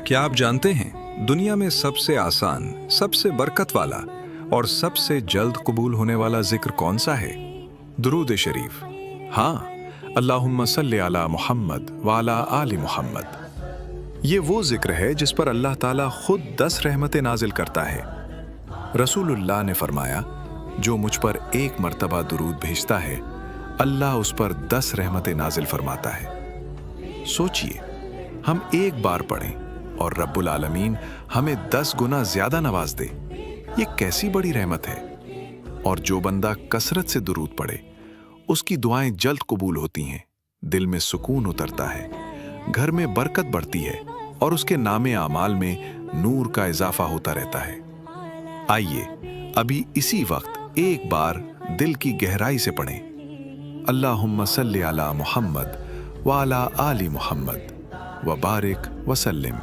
क्या आप जानते हैं दुनिया में सबसे आसान, सबसे बरकत वाला और सबसे जल्द कबूल होने वाला जिक्र कौन सा है? दुरूद शरीफ। हाँ, अल्लाहुम्मा सल्ली अला मुहम्मद व अला आलि मुहम्मद। ये वो जिक्र है जिस पर अल्लाह ताला खुद 10 रहमतें नाजिल करता है। रसूलुल्लाह ने फरमाया, जो मुझ पर एक मर्तबा दुरूद भेजता है, अल्लाह उस पर 10 रहमतें नाजिल फरमाता है। सोचिए, हम एक बार पढ़ें और रब्बुल आलमीन हमें 10 गुना ज्यादा नवाज दे। ये कैसी बड़ी रहमत है। और जो बंदा कसरत से दुरूद पढ़े, उसकी दुआएं जल्द कबूल होती हैं, दिल में सुकून उतरता है, घर में बरकत बढ़ती है और उसके नामे आमाल में नूर का इजाफा होता रहता है। आइए अभी इसी वक्त एक बार दिल की गहराई से पढ़ें, अल्लाहुम्मा सल्ली अला मुहम्मद व अला आलि मुहम्मद व बारिक वसल्लिम।